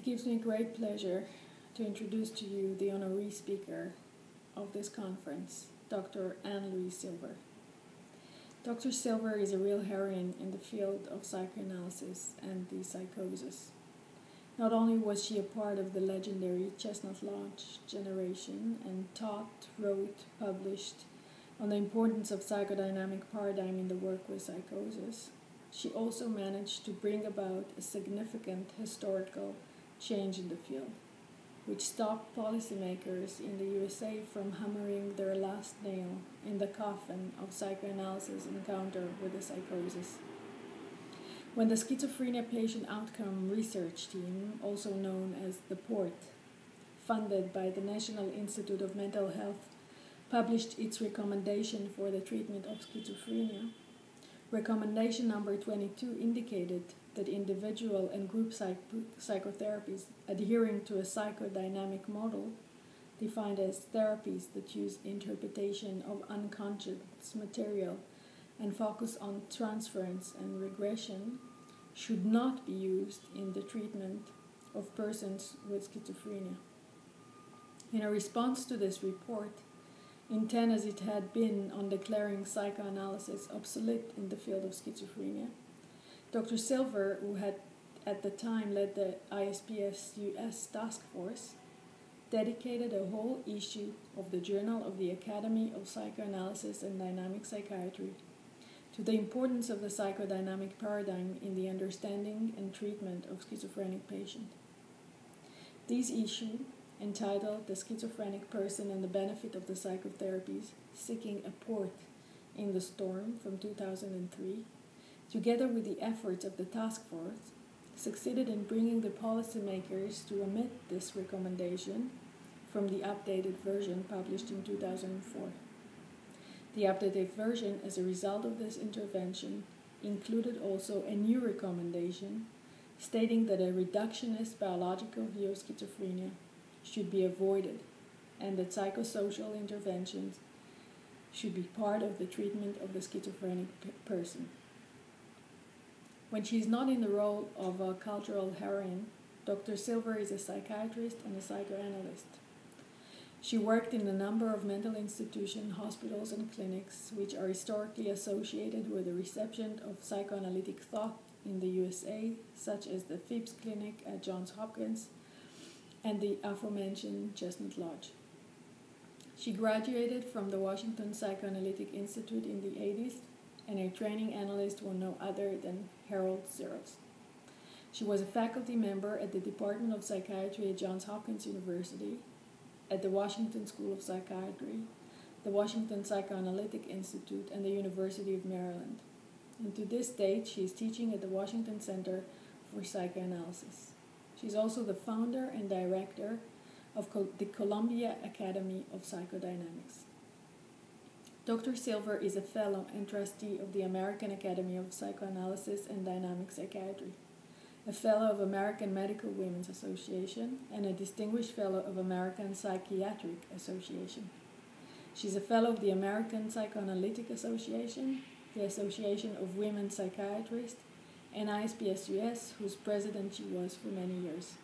gives me great pleasure to introduce to you the honorary speaker of this conference, Dr. Ann-Louise Silver. Dr. Silver is a real heroine in the field of psychoanalysis and the psychosis. Not only was she a part of the legendary Chestnut Lodge generation and taught, wrote, published on the importance of psychodynamic paradigm in the work with psychosis, she also managed to bring about a significant historical change in the field, which stopped policymakers in the USA from hammering their last nail in the coffin of psychoanalysis' encounter with the psychosis. When the Schizophrenia Patient Outcome Research Team, also known as the PORT, funded by the National Institute of Mental Health, published its recommendation for the treatment of schizophrenia, recommendation number 22 indicated that individual and group psychotherapies adhering to a psychodynamic model, defined as therapies that use interpretation of unconscious material and focus on transference and regression, should not be used in the treatment of persons with schizophrenia. In a response to this report, intent as it had been on declaring psychoanalysis obsolete in the field of schizophrenia, Dr. Silver, who had at the time led the ISPS-US task force, dedicated a whole issue of the Journal of the Academy of Psychoanalysis and Dynamic Psychiatry to the importance of the psychodynamic paradigm in the understanding and treatment of schizophrenic patients. This issue, entitled The Schizophrenic Person and the Benefit of the Psychotherapies, Seeking a Port in the Storm from 2003, together with the efforts of the task force, succeeded in bringing the policymakers to omit this recommendation from the updated version published in 2004. The updated version, as a result of this intervention, included also a new recommendation stating that a reductionist biological view of schizophrenia should be avoided and that psychosocial interventions should be part of the treatment of the schizophrenic person. When she is not in the role of a cultural heroine, Dr. Silver is a psychiatrist and a psychoanalyst. She worked in a number of mental institutions, hospitals, and clinics which are historically associated with the reception of psychoanalytic thought in the USA, such as the Phipps Clinic at Johns Hopkins and the aforementioned Chestnut Lodge. She graduated from the Washington Psychoanalytic Institute in the 80s, and her training analyst was no other than Harold Zeros. She was a faculty member at the Department of Psychiatry at Johns Hopkins University, at the Washington School of Psychiatry, the Washington Psychoanalytic Institute, and the University of Maryland. And to this date, she is teaching at the Washington Center for Psychoanalysis. She's also the founder and director of the Columbia Academy of Psychodynamics. Dr. Silver is a fellow and trustee of the American Academy of Psychoanalysis and Dynamic Psychiatry, a fellow of American Medical Women's Association, and a distinguished fellow of American Psychiatric Association. She's a fellow of the American Psychoanalytic Association, the Association of Women Psychiatrists, and ISPS-US, whose president she was for many years.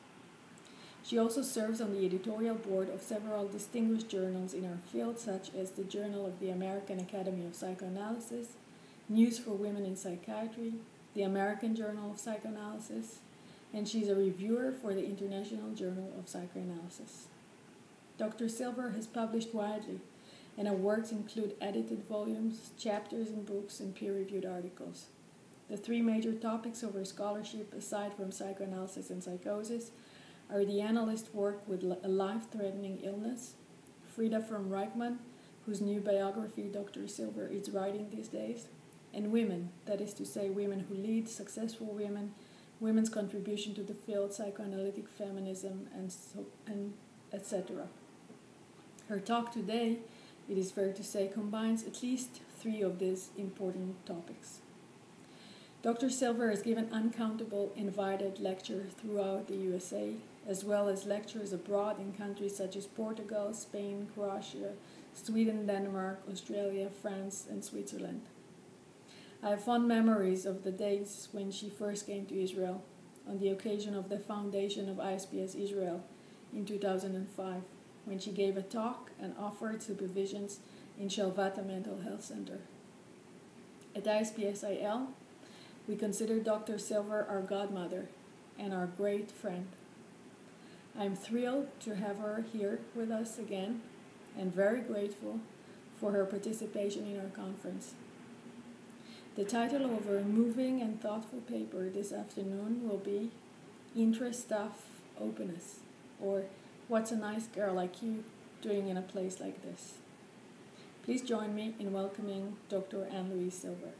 She also serves on the editorial board of several distinguished journals in her field, such as the Journal of the American Academy of Psychoanalysis, News for Women in Psychiatry, the American Journal of Psychoanalysis, and she's a reviewer for the International Journal of Psychoanalysis. Dr. Silver has published widely, and her works include edited volumes, chapters in books, and peer-reviewed articles. The three major topics of her scholarship, aside from psychoanalysis and psychosis, are the analyst work with a life-threatening illness, Frida from Reichmann, whose new biography Dr. Silver is writing these days, and women, that is to say, women who lead, successful women, women's contribution to the field, psychoanalytic feminism, and etc. Her talk today, it is fair to say, combines at least three of these important topics. Dr. Silver has given uncountable invited lectures throughout the USA, as well as lectures abroad in countries such as Portugal, Spain, Croatia, Sweden, Denmark, Australia, France, and Switzerland. I have fond memories of the days when she first came to Israel, on the occasion of the foundation of ISPS-Israel in 2005, when she gave a talk and offered supervisions in Shelvata Mental Health Center. At ISPS-IL, we consider Dr. Silver our godmother and our great friend. I'm thrilled to have her here with us again and very grateful for her participation in our conference. The title of her moving and thoughtful paper this afternoon will be Interest Stuff Openness, or What's a Nice Girl Like You Doing in a Place Like This? Please join me in welcoming Dr. Ann-Louise Silver.